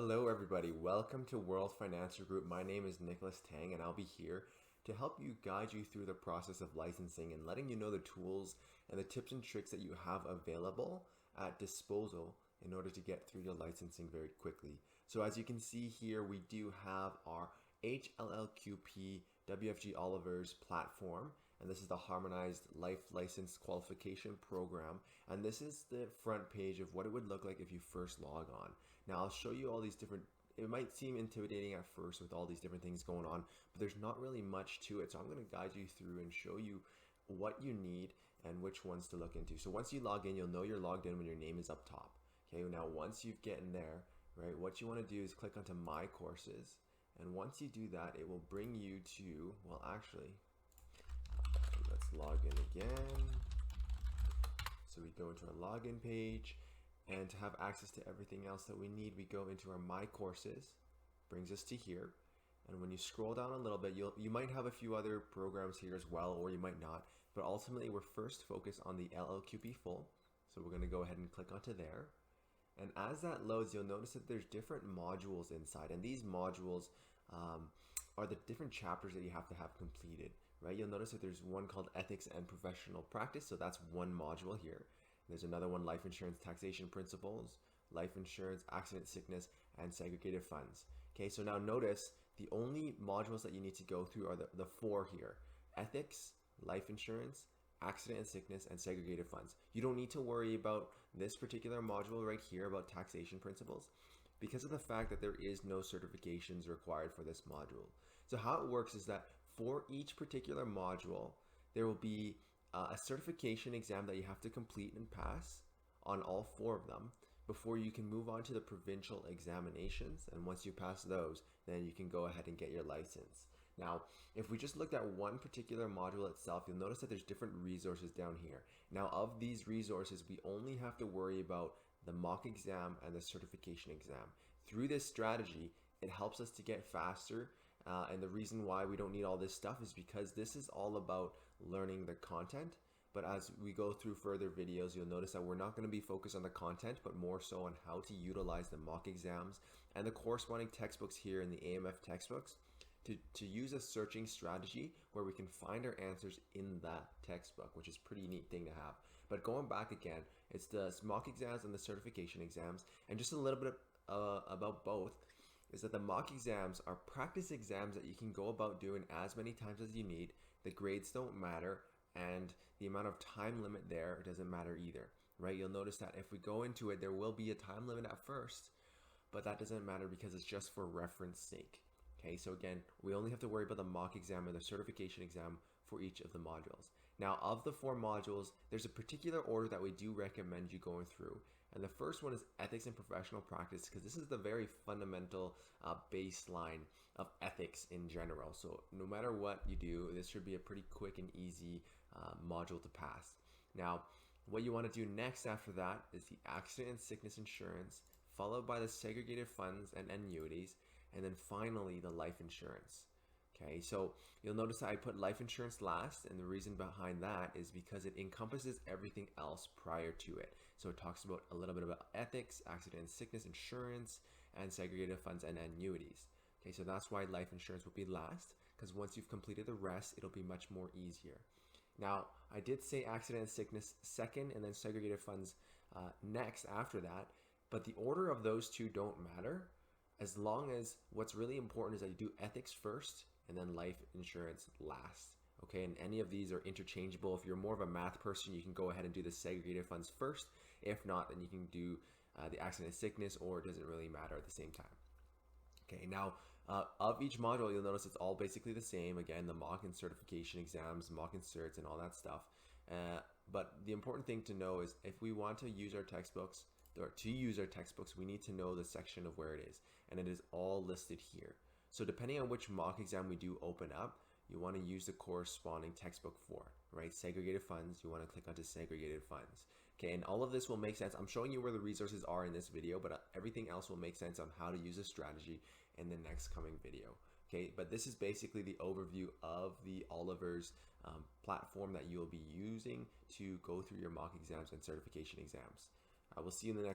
Hello everybody, welcome to World Financial Group. My name is Nicholas Tang and I'll be here to help you guide you through the process of licensing and letting you know the tools and the tips and tricks that you have available at disposal in order to get through your licensing very quickly. So as you can see here, we do have our HLLQP WFG Oliver's platform, and this is the Harmonized Life License Qualification Program, and this is the front page of what it would look like if you first log on. Now I'll show you all these different, it might seem intimidating at first with all these different things going on, but there's not really much to it. So I'm going to guide you through and show you what you need and which ones to look into. So once you log in, you'll know you're logged in when your name is up top. Okay, now once you've gotten there, right, what you want to do is click onto My Courses. And once you do that, it will bring you to, well, actually, let's log in again. So we go into our login page. And to have access to everything else that we need, we go into our My Courses, brings us to here. And when you scroll down a little bit, you might have a few other programs here as well, or you might not. But ultimately, we're first focused on the LLQP full. So we're going to go ahead and click onto there. And as that loads, you'll notice that there's different modules inside. And these modules are the different chapters that you have to have completed, right? You'll notice that there's one called Ethics and Professional Practice. So that's one module here. There's another one, Life Insurance Taxation Principles, Life Insurance, Accident, Sickness, and Segregated Funds. Okay, so now notice the only modules that you need to go through are the four here: Ethics, Life Insurance, Accident and Sickness, and Segregated Funds. You don't need to worry about this particular module right here about taxation principles because of the fact that there is no certifications required for this module. So how it works is that for each particular module, there will be a certification exam that you have to complete and pass on all four of them before you can move on to the provincial examinations. And once you pass those, then you can go ahead and get your license. Now, if we just looked at one particular module itself, you'll notice that there's different resources down here. Now, of these resources, we only have to worry about the mock exam and the certification exam. Through this strategy, it helps us to get faster. And the reason why we don't need all this stuff is because this is all about learning the content. But as we go through further videos, you'll notice that we're not going to be focused on the content, but more so on how to utilize the mock exams and the corresponding textbooks here in the AMF textbooks to use a searching strategy where we can find our answers in that textbook, which is a pretty neat thing to have. But going back again, it's the mock exams and the certification exams, and just a little bit about both is that the mock exams are practice exams that you can go about doing as many times as you need. The grades don't matter, and the amount of time limit there doesn't matter either, right? You'll notice that if we go into it, there will be a time limit at first, but that doesn't matter because it's just for reference sake. Okay, so again, we only have to worry about the mock exam and the certification exam for each of the modules. Now, of the four modules, there's a particular order that we do recommend you going through. And the first one is Ethics and Professional Practice, because this is the very fundamental baseline of ethics in general. So no matter what you do, this should be a pretty quick and easy module to pass. Now, what you want to do next after that is the Accident and Sickness Insurance, followed by the Segregated Funds and Annuities, and then finally the Life Insurance. Okay, so you'll notice that I put life insurance last, and the reason behind that is because it encompasses everything else prior to it. So it talks about a little bit about ethics, accident and sickness insurance, and segregated funds and annuities. Okay, so that's why life insurance will be last, because once you've completed the rest, it'll be much more easier. Now, I did say accident and sickness second, and then segregated funds next after that, but the order of those two don't matter, as long as what's really important is that you do ethics first and then life insurance last. Okay, and any of these are interchangeable. If you're more of a math person, you can go ahead and do the segregated funds first. If not, then you can do the accident and sickness, or it doesn't really matter at the same time. Okay, now of each module, you'll notice it's all basically the same. Again, the mock and certification exams, mock and certs, and all that stuff. But the important thing to know is if we want to use our textbooks, we need to know the section of where it is, and it is all listed here. So depending on which mock exam we do open up, you want to use the corresponding textbook for, right? Segregated funds, you want to click onto segregated funds. Okay, and all of this will make sense. I'm showing you where the resources are in this video, but everything else will make sense on how to use a strategy in the next coming video. Okay, but this is basically the overview of the Oliver's platform that you'll be using to go through your mock exams and certification exams. I will see you in the next